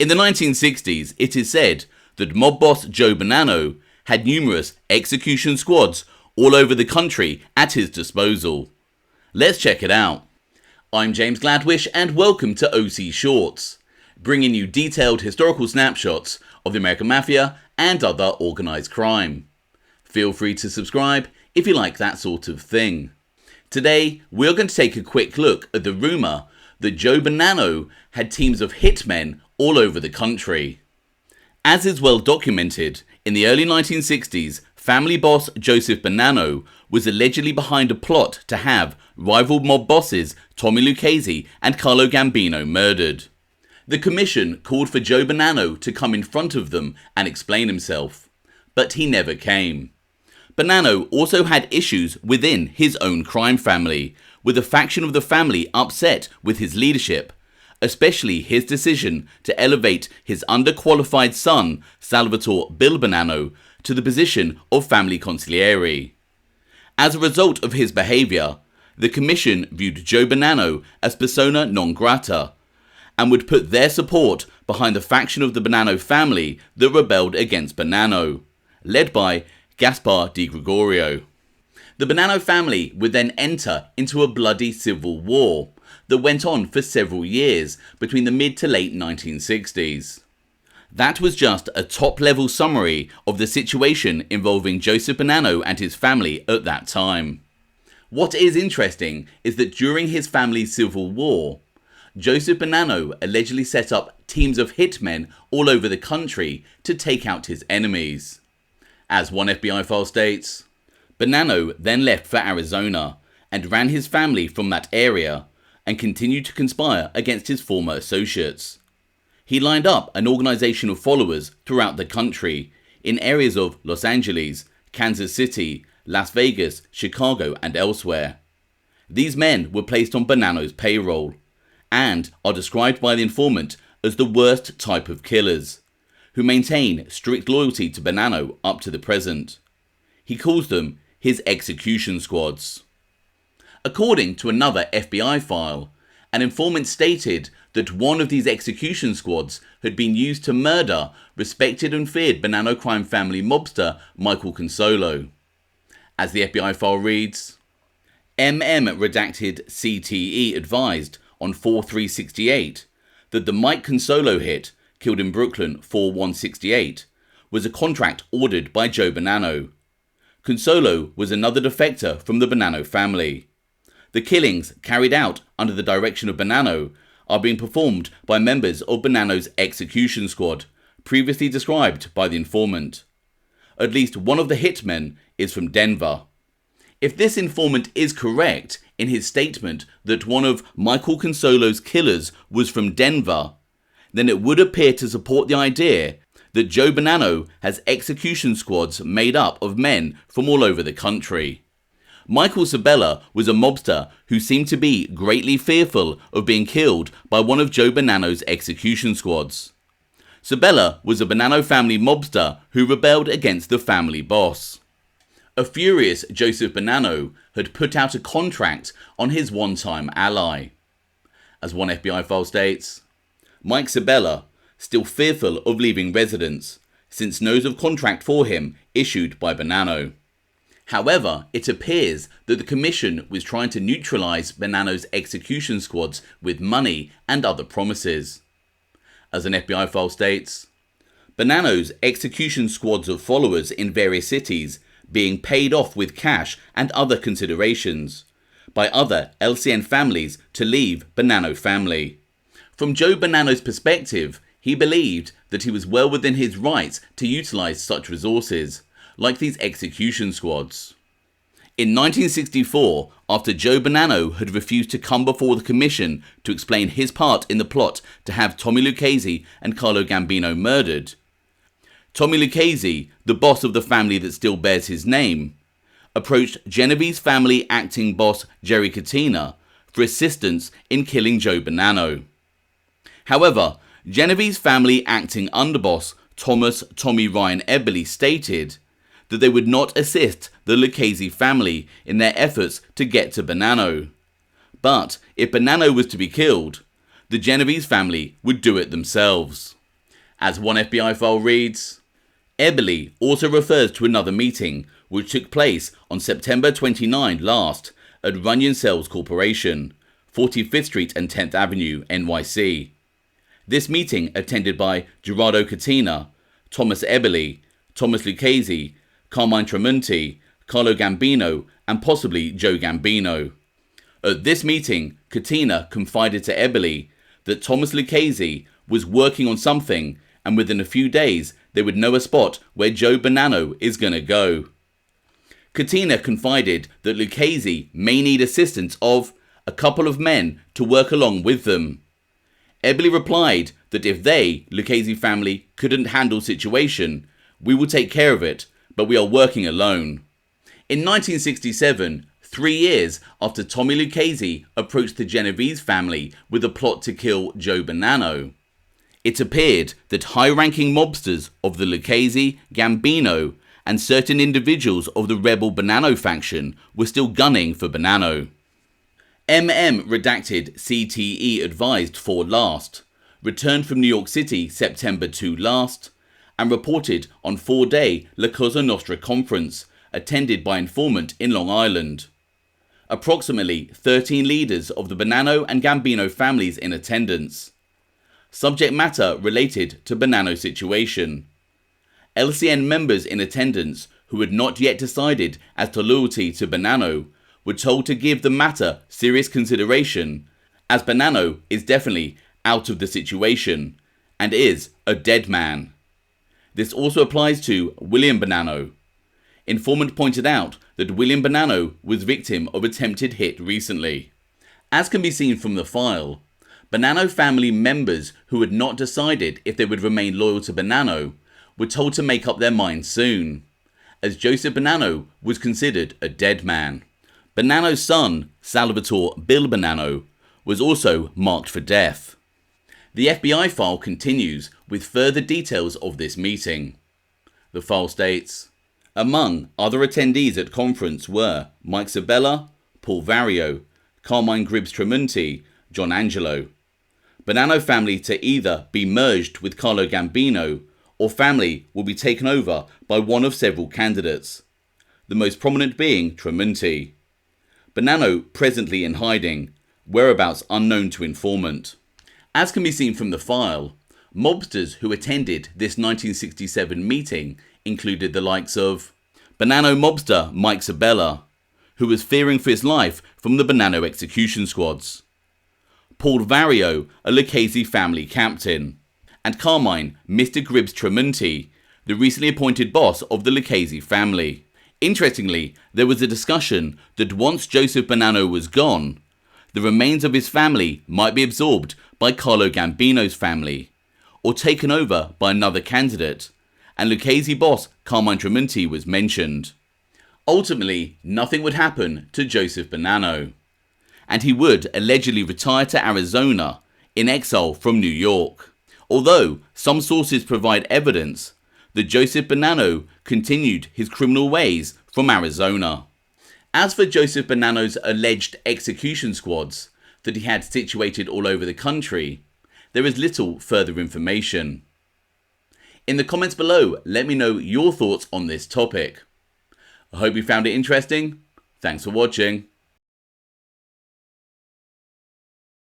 In the 1960s, it is said that mob boss Joe Bonanno had numerous execution squads all over the country at his disposal. Let's check it out. I'm James Gladwish and welcome to OC Shorts, bringing you detailed historical snapshots of the American Mafia and other organised crime. Feel free to subscribe if you like that sort of thing. Today, we're going to take a quick look at the rumour that Joe Bonanno had teams of hitmen all over the country. As is well documented, in the early 1960s, family boss Joseph Bonanno was allegedly behind a plot to have rival mob bosses Tommy Lucchese and Carlo Gambino murdered. The commission called for Joe Bonanno to come in front of them and explain himself, but he never came. Bonanno also had issues within his own crime family, with a faction of the family upset with his leadership, especially his decision to elevate his underqualified son, Salvatore Bill Bonanno, to the position of family consigliere. As a result of his behaviour, the commission viewed Joe Bonanno as persona non grata, and would put their support behind the faction of the Bonanno family that rebelled against Bonanno, led by Gaspar Di Gregorio. The Bonanno family would then enter into a bloody civil war that went on for several years between the mid to late 1960s. That was just a top-level summary of the situation involving Joseph Bonanno and his family at that time. What is interesting is that during his family's civil war, Joseph Bonanno allegedly set up teams of hitmen all over the country to take out his enemies. As one FBI file states, Bonanno then left for Arizona and ran his family from that area and continued to conspire against his former associates. He lined up an organization of followers throughout the country in areas of Los Angeles, Kansas City, Las Vegas, Chicago, and elsewhere. These men were placed on Bonanno's payroll and are described by the informant as the worst type of killers, who maintain strict loyalty to Bonanno up to the present. He calls them his execution squads. According to another FBI file, an informant stated that one of these execution squads had been used to murder respected and feared Bonanno crime family mobster Michael Consolo. As the FBI file reads, MM redacted CTE advised on 4/3/68 that the Mike Consolo hit, killed in Brooklyn 4/1/68, was a contract ordered by Joe Bonanno. Consolo was another defector from the Bonanno family. The killings, carried out under the direction of Bonanno, are being performed by members of Bonanno's execution squad, previously described by the informant. At least one of the hitmen is from Denver. If this informant is correct in his statement that one of Michael Consolo's killers was from Denver, then it would appear to support the idea that Joe Bonanno has execution squads made up of men from all over the country. Michael Sabella was a mobster who seemed to be greatly fearful of being killed by one of Joe Bonanno's execution squads. Sabella was a Bonanno family mobster who rebelled against the family boss. A furious Joseph Bonanno had put out a contract on his one-time ally. As one FBI file states, Mike Sabella, still fearful of leaving residence, since knows of contract for him issued by Bonanno. However, it appears that the commission was trying to neutralise Bonanno's execution squads with money and other promises. As an FBI file states, Bonanno's execution squads of followers in various cities being paid off with cash and other considerations by other LCN families to leave Bonanno family. From Joe Bonanno's perspective, he believed that he was well within his rights to utilise such resources, like these execution squads. In 1964, after Joe Bonanno had refused to come before the commission to explain his part in the plot to have Tommy Lucchese and Carlo Gambino murdered, Tommy Lucchese, the boss of the family that still bears his name, approached Genovese family acting boss Jerry Katina for assistance in killing Joe Bonanno. However, Genovese family acting underboss Thomas Tommy Ryan Eberly stated that they would not assist the Lucchese family in their efforts to get to Bonanno. But if Bonanno was to be killed, the Genovese family would do it themselves. As one FBI file reads, Eberle also refers to another meeting which took place on September 29 last at Runyon Cells Corporation, 45th Street and 10th Avenue, NYC. This meeting attended by Gerardo Catena, Thomas Eberle, Thomas Lucchese, Carmine Tramunti, Carlo Gambino, and possibly Joe Gambino. At this meeting, Catena confided to Eberle that Thomas Lucchese was working on something, and within a few days they would know a spot where Joe Bonanno is gonna go. Catena confided that Lucchese may need assistance of a couple of men to work along with them. Eberle replied that if they, Lucchese family, couldn't handle situation, we will take care of it, but we are working alone. In 1967, 3 years after Tommy Lucchese approached the Genovese family with a plot to kill Joe Bonanno, it appeared that high-ranking mobsters of the Lucchese, Gambino, and certain individuals of the rebel Bonanno faction were still gunning for Bonanno. MM redacted CTE advised for last, returned from New York City September 2 last, and reported on 4-day La Cosa Nostra conference attended by informant in Long Island. Approximately 13 leaders of the Bonanno and Gambino families in attendance. Subject matter related to Bonanno situation. LCN members in attendance who had not yet decided as to loyalty to Bonanno were told to give the matter serious consideration, as Bonanno is definitely out of the situation and is a dead man. This also applies to William Bonanno. Informant pointed out that William Bonanno was victim of attempted hit recently. As can be seen from the file, Bonanno family members who had not decided if they would remain loyal to Bonanno were told to make up their minds soon, as Joseph Bonanno was considered a dead man. Bonanno's son, Salvatore Bill Bonanno, was also marked for death. The FBI file continues with further details of this meeting. The file states, among other attendees at conference were Mike Sabella, Paul Vario, Carmine Tramunti, John Angelo. Bonanno family to either be merged with Carlo Gambino or family will be taken over by one of several candidates, the most prominent being Tramunti. Bonanno presently in hiding, whereabouts unknown to informant. As can be seen from the file, mobsters who attended this 1967 meeting included the likes of Bonanno mobster Mike Sabella, who was fearing for his life from the Bonanno execution squads, Paul Vario, a Lucchese family captain, and Carmine Mr. Tramunti, the recently appointed boss of the Lucchese family. Interestingly, there was a discussion that once Joseph Bonanno was gone, the remains of his family might be absorbed by Carlo Gambino's family, or taken over by another candidate, and Lucchese boss Carmine Tramunti was mentioned. Ultimately, nothing would happen to Joseph Bonanno, and he would allegedly retire to Arizona in exile from New York, although some sources provide evidence that Joseph Bonanno continued his criminal ways from Arizona. As for Joseph Bonanno's alleged execution squads that he had situated all over the country, there is little further information. In the comments below, let me know your thoughts on this topic. I hope you found it interesting. Thanks for watching.